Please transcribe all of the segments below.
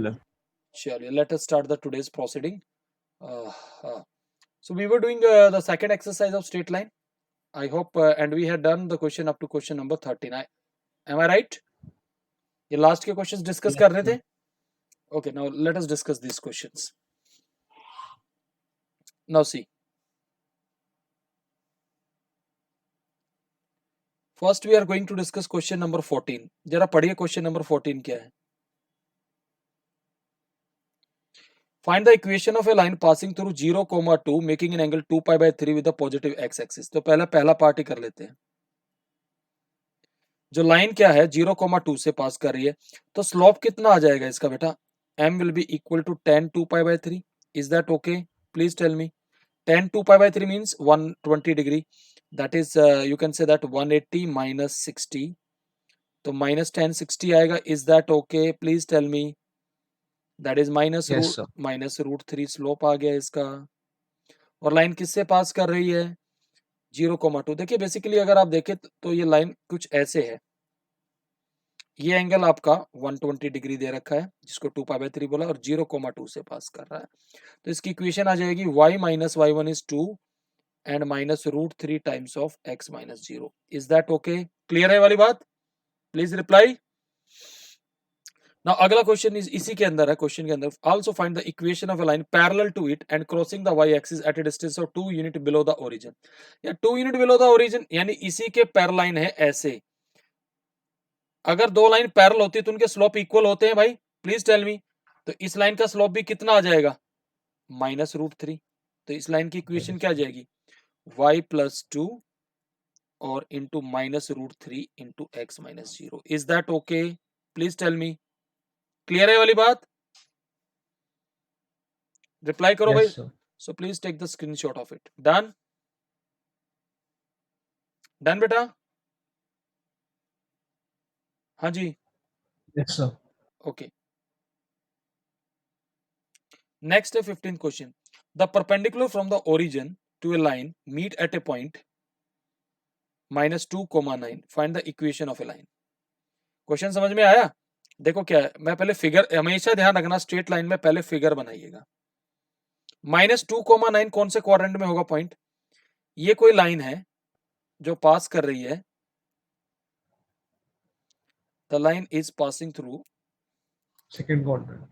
parallel. Chaliye, let us start the today's proceeding. So we were doing the second exercise of straight line. I hope and we had done the question up to question number 13. Am I right? ये last के questions discuss Yes, कर रहे sir. थे. Okay, now let us discuss these questions. Now see. First we are going to discuss question number 14. जरा पढ़िए question number 14 क्या है. Find the equation of a line passing through 0, 2 making an angle 2 pi by 3 with the positive x axis. तो पहला part ही कर लेते हैं. जो लाइन क्या है 0,2 से पास कर रही है, तो स्लोप कितना आ जाएगा इसका बेटा? m will be equal to tan 2 pi by 3. Is that okay? Please tell me. Tan 2 pi by 3 means 120 degree. That is you can say that 180 minus 60. तो minus tan 60 आएगा. Is that okay? Please tell me. That is minus Yes, sir. root 3 slope आ गया इसका. और line किससे पास कर रही है? 0,2. देखिए बेसिकली अगर आप देखें तो ये लाइन कुछ ऐसे है. ये एंगल आपका 120 डिग्री दे रखा है जिसको 2 पाई बाय 3 बोला और 0,2 से पास कर रहा है. तो इसकी इक्वेशन आ जाएगी y minus y1 is 2 and minus root 3 times of x minus 0. Is that okay? Clear है वाली बात? Please reply. नाउ अगला क्वेश्चन इसी के अंदर है. क्वेश्चन के अंदर also find the equation of a line parallel to it and crossing the y axis at a distance of 2 unit below the origin. या 2 यूनिट बिलो द ओरिजिन यानी इसी के पैरेलल है ऐसे. अगर दो लाइन पैरेलल होती है तो उनके स्लोप इक्वल होते हैं भाई. Please tell me. तो इस लाइन का स्लोप भी कितना आ जाएगा? Minus root 3. तो इस लाइन की इक्वेशन क्या आ जाएगी? y प्लस 2 और into minus root 3 into X minus 0. Is that okay? Please tell me. Clear है वाली बात? रिप्लाई करो भाई. Yes, sir. So please take the screenshot of it. Done? Done बेटा? हाँ जी. Yes, sir. ओके. नेक्स्ट है 15th question. The perpendicular from the origin to a line meet at a point -2,9. Find the equation of a line. Question समझ में आया? देखो क्या है, मैं पहले फिगर, हमेशा ध्यान रखना स्ट्रेट लाइन में पहले फिगर बनाइएगा. -2,9 कौन से क्वाड्रेंट में होगा पॉइंट? ये कोई लाइन है जो पास कर रही है. The line is passing through. Second quadrant.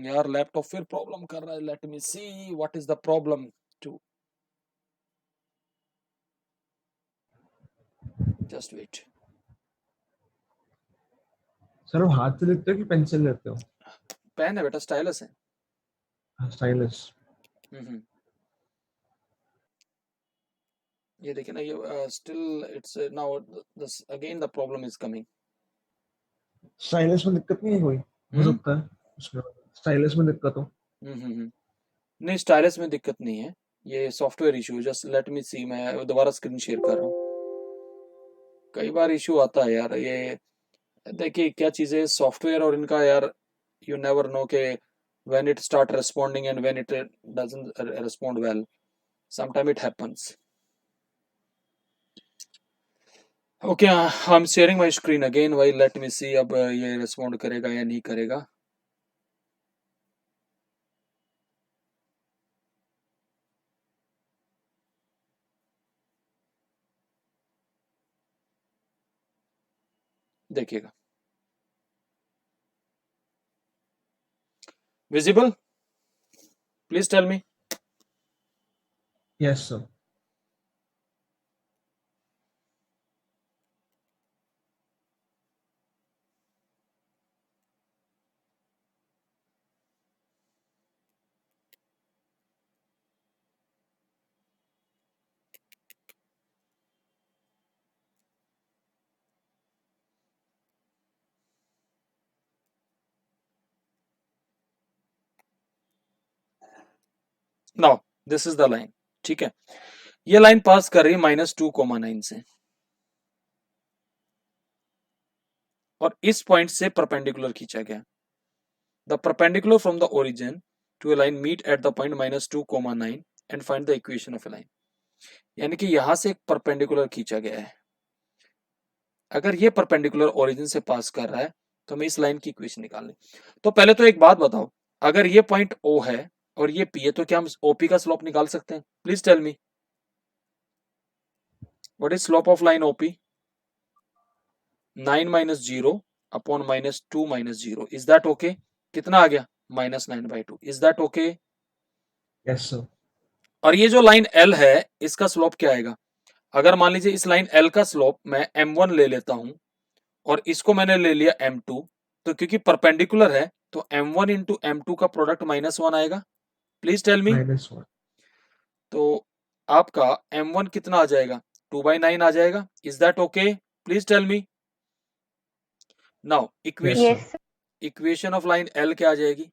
यार लैपटॉप फिर प्रॉब्लम कर रहा है. Let me see what is the problem too. Just wait. Sir आप हाथ से लिखते हो कि पेंसिल लेते हो? पेन है बेटा, स्टाइलस है. Stylus. ये देखिए ना, ये still it's now this again the problem is coming. Stylus में दिक्कत नहीं है कोई? हो सकता है उसमें Stylus में दिक्कत हो. नहीं, स्टाइलस में दिक्कत नहीं है, ये software issue. Just let me see. मैं दोबारा स्क्रीन शेयर कर रहा हूँ. कई बार इशू आता है यार. ये देखिए क्या चीज़ है सॉफ्टवेयर और इनका यार. यू नेवर नो के when it start responding and when it doesn't respond well. Sometime it happens. Okay, I'm sharing my screen again. Why? Let me see अब ये respond करेगा या नहीं करेगा. देखिएगा. Visible? Please tell me. Yes, sir. Now this is the line. ठीक है, ये लाइन पास कर रही है -2,9 से और इस पॉइंट से परपेंडिकुलर खींचा गया. The perpendicular from the origin to a line meet at the point -2,9 and find the equation of a line. यानी कि यहां से एक परपेंडिकुलर खींचा गया है. अगर ये परपेंडिकुलर ओरिजिन से पास कर रहा है तो हमें इस लाइन की इक्वेशन निकालनी। तो पहले तो एक बात बताओ, अगर ये पॉइंट O है और ये P है तो क्या हम OP का स्लोप निकाल सकते हैं? Please tell me what is slope of line OP? 9 minus 0 upon -2 minus 0। Is that okay? कितना आ गया? -9/2। Is that okay? Yes sir. और ये जो लाइन L है इसका स्लोप क्या आएगा? अगर मान लीजिए इस लाइन L का स्लोप मैं M1 ले लेता हूं और इसको मैंने ले लिया M2, तो क्योंकि परपेंडिकुलर है तो M1 इंटू M2 का प्रोडक्ट -1 आएगा। Please tell me. -1। तो आपका M1 कितना आ जाएगा? 2/9 आ जाएगा। Is that okay? Please tell me. Now yes equation sir. Equation of line L क्या आ जाएगी?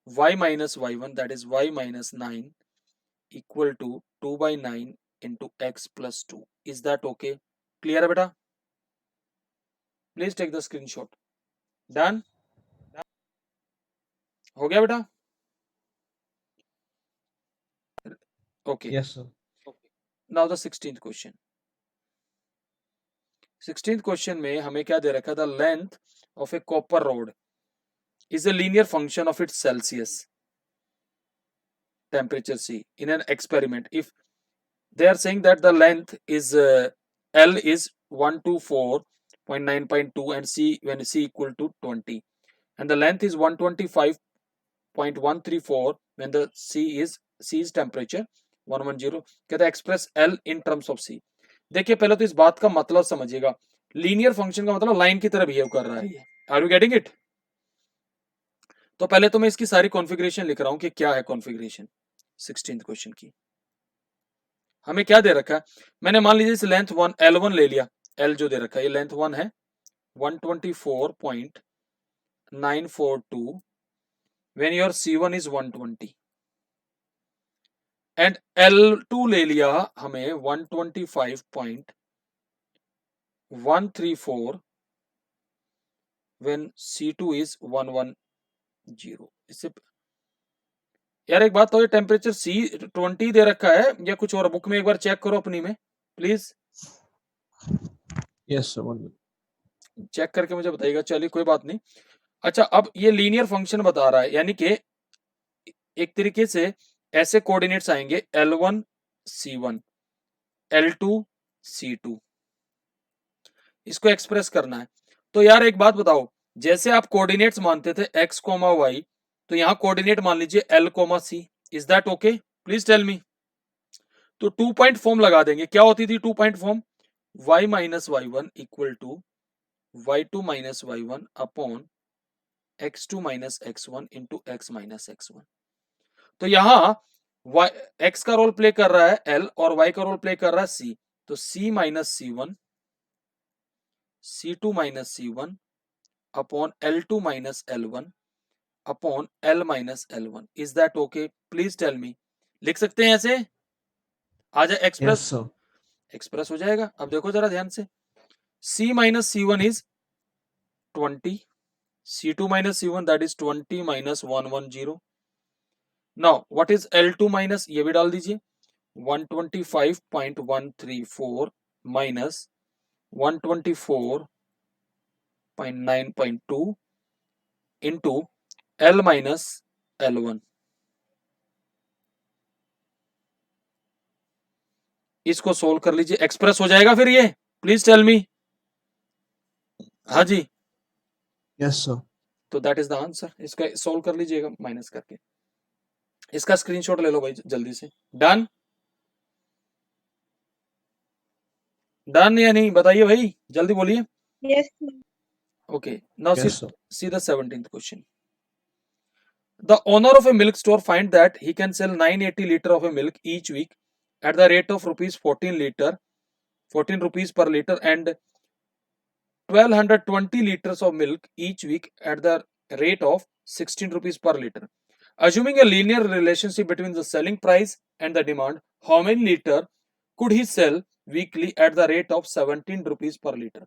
y minus y1 that is y minus 9 equal to 2/9 into x plus 2. Is that okay? Clear है बेटा? Please take the screenshot. Done? हो गया बेटा? Okay. Yes sir. Now the 16th question. 16th question में हमें क्या दे रखा था? Length of a copper rod is a linear function of its Celsius temperature C in an experiment. If they are saying that the length is L is 124.9.2 and C when C equal to 20 and the length is 125.134 when the C is temperature 110 कहता है express L in terms of C। देखिए पहले तो इस बात का मतलब समझिएगा, लीनियर फंक्शन का मतलब लाइन की तरह बिहेव कर रहा है ये। Are you getting it? तो पहले तो मैं इसकी सारी कॉन्फ़िगरेशन लिख रहा हूं कि क्या है कॉन्फ़िगरेशन 16th क्वेश्चन की। हमें क्या दे रखा है? मैंने मान लीजिए इस लेंथ L1 ले लिया, L जो दे रखा है ये लेंथ 1 है 124.942 when your C1 is 120 and L2 ले लिया हमें 125.134 when C2 is 110। इससे यार एक बात तो, ये टेम्परेचर C20 दे रखा है या कुछ और? बुक में एक बार चेक करो अपनी में please. Yes sir. 1 minute. Check करके मुझे बताइएगा। चलिए कोई बात नहीं। अच्छा अब ये लीनियर फंक्शन बता रहा है, यानी कि एक तरीके से ऐसे कोऑर्डिनेट्स आएंगे L1 C1 L2 C2, इसको एक्सप्रेस करना है। तो यार एक बात बताओ, जैसे आप कोऑर्डिनेट्स मानते थे x, y, तो यहां कोऑर्डिनेट मान लीजिए L, C। Is that okay? Please tell me. तो 2 पॉइंट फॉर्म लगा देंगे। क्या होती थी 2 point form? y minus y1 equal to y2 minus y1 upon x2 minus x1 into x minus x1। तो यहां x का रोल प्ले कर रहा है L और y का रोल प्ले कर रहा है C। तो C minus C1 C2 minus C1 upon L2 minus L1 upon L minus L1। Is that okay? Please tell me. लिख सकते हैं ऐसे? आ जाए एक्सप्रेस? Yes sir. एक्सप्रेस हो जाएगा। अब देखो जरा ध्यान से, C minus C1 is 20, C2 minus C1 that is 20 minus 110। Now what is L2 minus, ये भी डाल दीजिए 125.134 minus 124.9.2 into L minus L1। इसको सोल्व कर लीजिए, एक्सप्रेस हो जाएगा फिर ये। Please tell me. हाँ जी, यस सर। तो दैट इज द आंसर। इसका सोल्व कर लीजिएगा माइनस करके। इसका स्क्रीनशॉट ले लो भाई जल्दी से। डन? डन या नहीं बताइए भाई, जल्दी बोलिए। Yes. Okay, now yes sir. see the 17th question. The owner of a milk store find that he can sell 980 liter of a milk each week at the rate of rupees 14 rupees per liter and 1220 liters of milk each week at the rate of 16 rupees per liter. Assuming a linear relationship between the selling price and the demand, how many liter could he sell weekly at the rate of 17 rupees per liter?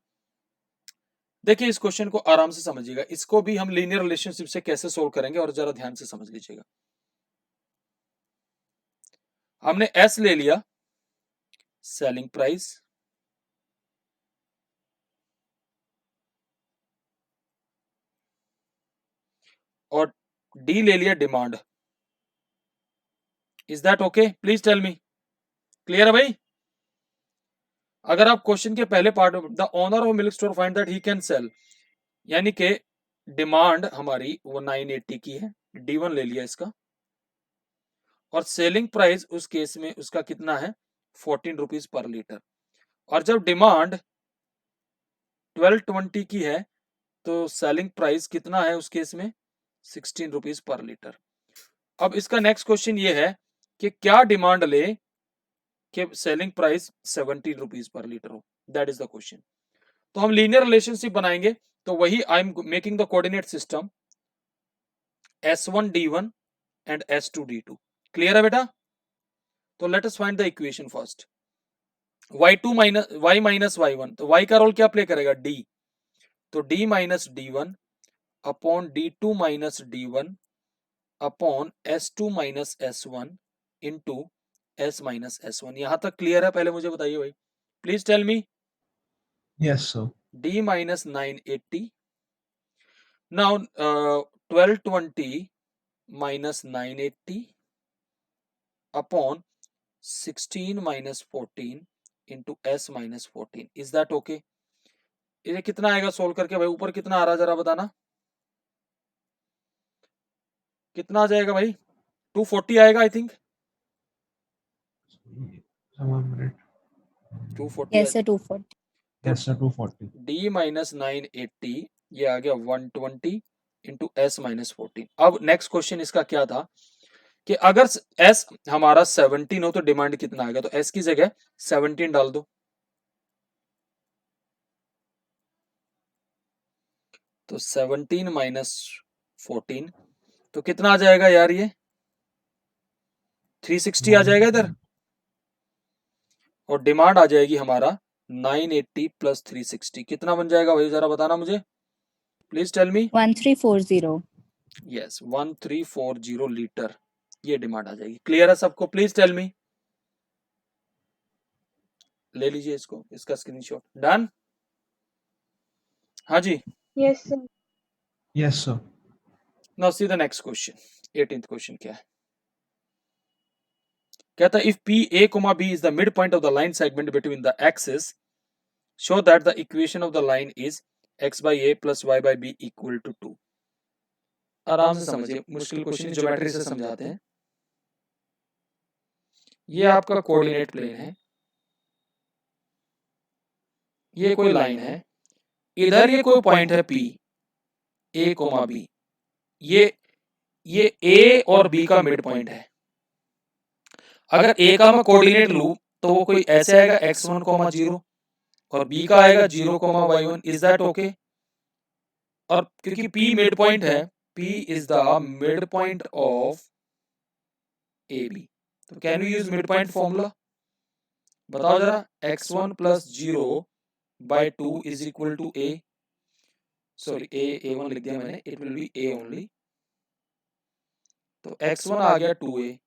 देखिए इस question को आराम से समझिएगा, इसको भी हम linear relationship से कैसे सोल्व करेंगे और जरा ध्यान से समझ लीजिएगा। हमने S ले लिया सेलिंग प्राइस, और डी ले लिया demand. Is that okay? Please tell me. Clear है भाई? अगर आप क्वेश्चन के पहले पार्ट में, the owner of milk store find that he can sell, यानी कि डिमांड हमारी वो 980 की है, D1 ले लिया इसका, और सेलिंग प्राइस उस केस में उसका कितना है, 14 रुपीज पर लीटर। और जब डिमांड 1220 की है तो सेलिंग प्राइस कितना है उस केस में, 16 रुपीज पर लीटर। अब इसका नेक्स्ट क्वेश्चन ये है कि क्या डिमांड ले कि selling price 17 rupees per litre हो, दैट इज द क्वेश्चन। तो हम लीनियर रिलेशनशिप बनाएंगे, तो वही I am making the coordinate system S1 D1 and S2 D2। Clear है बेटा? तो let us find the equation first. y2 minus y minus y1, तो y का रोल क्या प्ले करेगा, d, तो d minus d1 upon d2 minus d1 upon S2 minus S1 into S minus S1। यहां तक क्लियर है? पहले मुझे बताइए भाई, please tell me. Yes, sir. d minus 980, now 1220 minus 980 upon 16 minus 14 into S minus 14। Is that okay? ये कितना आएगा सोल्व करके भाई? ऊपर कितना आ रहा जरा बताना, कितना आ जाएगा भाई? 240 आएगा I think, One minute. 240 Yes, sir, 240. Yes, sir. 240. d minus 980, ये आ गया 120 इंटू S माइनस 14। अब नेक्स्ट क्वेश्चन इसका क्या था कि अगर S हमारा 17 हो तो डिमांड कितना आएगा, तो S की जगह 17 डाल दो, तो 17 माइनस 14 तो कितना आ जाएगा यार, ये 360 आ जाएगा इधर, और डिमांड आ जाएगी हमारा 980 प्लस 360, कितना बन जाएगा भाई जरा बताना मुझे, please tell me. 1340. Yes 1340 litre, ये डिमांड आ जाएगी। क्लियर है सबको? Please tell me. ले लीजिए इसको, इसका स्क्रीनशॉट। डन? हाँ जी। Yes, sir. Yes, sir. Now see the next question, 18th question क्या है? कहता है if P A, B is the midpoint of the line segment between the axes, show that the equation of the line is x by a plus y by b equal to 2। आराम से समझिए, मुश्किल question geometry से समझाते हैं। ये आपका coordinate plane है, ये कोई लाइन है, इधर ये कोई पॉइंट है P A, B, ये A और B का मिड पॉइंट है। अगर A का मैं कोऑर्डिनेट लूं तो वो कोई ऐसे आएगा x1, 0 और B का आएगा 0, y1। Is that okay? और क्योंकि P मिड पॉइंट है, P is the mid point of AB, तो can we use mid point formula? बताओ जरा, x1 plus 0 by 2 is equal to A, sorry A1 लिख दिया मैंने, it will be A only, तो x1 आ गया 2A।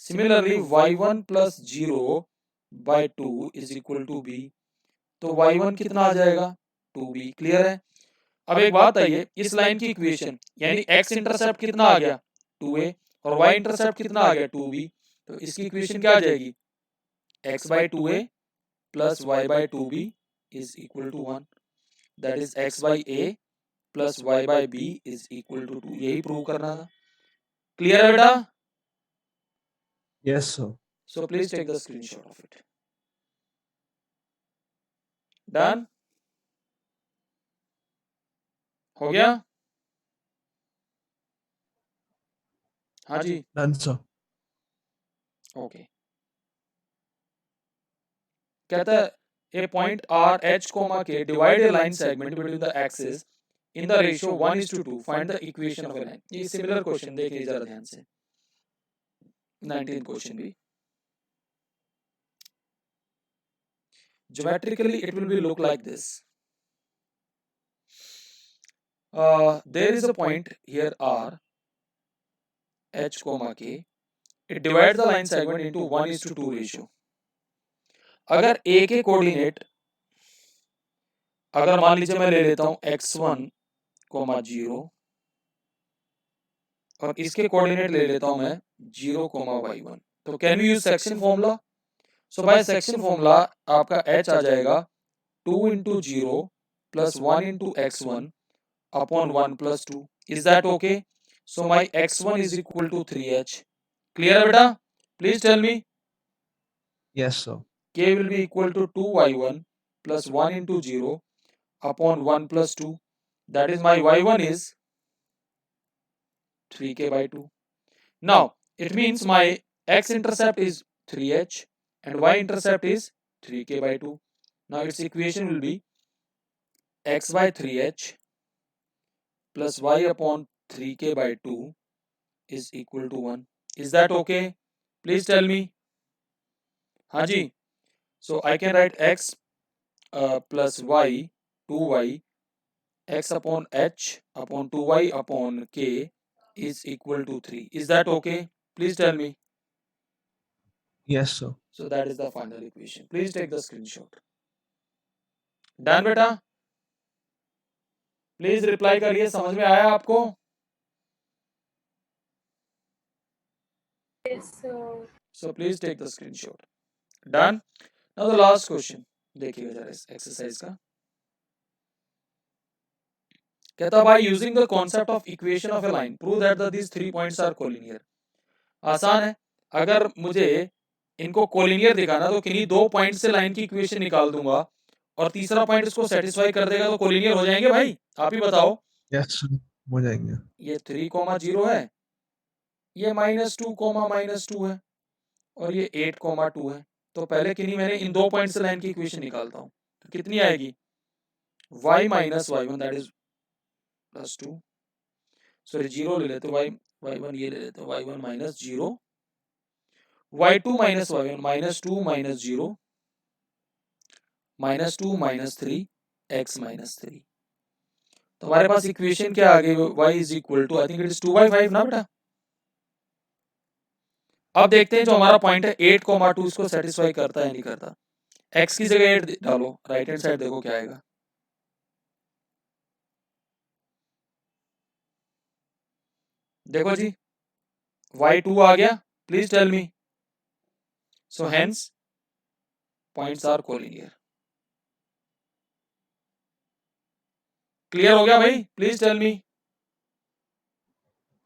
Similarly y1 plus 0 by 2 is equal to B, तो y1 कितना आ जाएगा, 2B। क्लियर है? अब एक बात आइए, इस लाइन की इक्वेशन यानी x इंटरसेप्ट कितना आ गया, 2A, और y इंटरसेप्ट कितना आ गया, 2B, तो इसकी इक्वेशन क्या आ जाएगी, x by 2A plus y by 2B is equal to 1, that is x by A plus y by B is equal to 2। यही प्रूव करना था। क्लियर है बेटा? Yes, sir. So please take the screenshot of it. Done? हो गया? हाँ जी, Done, sir. Okay. कहता है a point R H, K divide a line segment between the axes in the ratio 1:2, find the equation of a line। ये similar question देख लीजिए जरा ध्यान से, 19th क्वेश्चन भी। Geometrically it will be look like this. There is a point here R H, K, it divides the line segment into 1:2 ratio। अगर A के coordinate, अगर मान लीजिए मैं ले लेता हूं x1, 0 और इसके कोऑर्डिनेट ले लेता हूं मैं 0,y1। तो can we use section formula? So by section formula आपका h आ जाएगा 2 into 0 plus 1 into x1 upon 1 plus 2. Is that okay? So my x1 is equal to 3h. Clear है बेटा? Please tell me. Yes, sir. K will be equal to 2y1 plus 1 into 0 upon 1 plus 2. That is my y1 is 3k by 2. Now it means my x-intercept is 3h and y-intercept is 3k by 2. Now its equation will be x by 3h plus y upon 3k by 2 is equal to 1. Is that okay? Please tell me. हाँ जी. So I can write x plus y 2y x upon h upon 2y upon k is equal to 3. Is that okay? Please tell me. Yes, sir. So that is the final equation. Please take the screenshot. Done बेटा? Please reply करिए. समझ में आया आपको? Yes, sir. So please take the screenshot. Done? Now the last question. देखिएगा जरा इस exercise का. कहता by using the concept of equation of a line prove that these 3 points are collinear. आसान है. अगर मुझे इनको कोलिनियर दिखाना तो किन्हीं 2 पॉइंट से लाइन की इक्वेशन निकाल दूंगा और तीसरा पॉइंट इसको सेटिस्फाई कर देगा तो कोलिनियर हो जाएंगे भाई. आप ही बताओ. Yes, sir. हो जाएंगे. ये 3,0 है, ये -2, -2 है और ये 8,2 है. तो पहले किन्हीं मैंने इन 2 पॉइंट से लाइन की इक्वेशन निकालता हूं. तो कितनी आएगी? y minus y1 that is +2. Sorry 0 ले लेते y1 ये ले लेते y1 minus 0, y2 minus y1 -2 minus 0 -2 minus 3 x minus 3. तो हमारे पास इक्वेशन क्या आ गई? y is equal to I think it is 2/5 ना बेटा. अब देखते हैं जो हमारा पॉइंट है 8,2 इसको सेटिस्फाई करता है नहीं करता. x की जगह 8 डालो, राइट हैंड साइड देखो क्या आएगा. देखो जी y2 आ गया. Please tell me. So hence points are collinear. Clear हो गया भाई? Please tell me.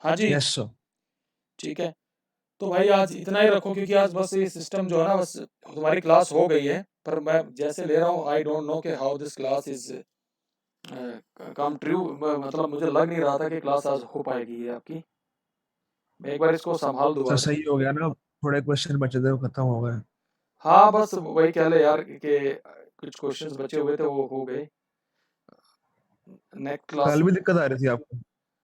हाँ जी. Yes, sir. ठीक है. तो भाई आज इतना ही रखो क्योंकि आज बस ये सिस्टम जो है ना, बस तुम्हारी क्लास हो गई है पर मैं जैसे ले रहा हूँ आई डोंट नो कि how this class is come true. मतलब मुझे लग नहीं रहा था कि क्लास आज हो पाएगी ये आपकी. मैं एक बार इसको संभाल सर दूंगा. सही हो गया ना. थोड़े क्वेश्चन बचे थे वो खत्म हो गए. हाँ बस वही कह ले यार कि कुछ क्वेश्चंस बचे हुए थे वो हो गए. नेक्स्ट क्लास कल भी दिक्कत आ रही थी आपको?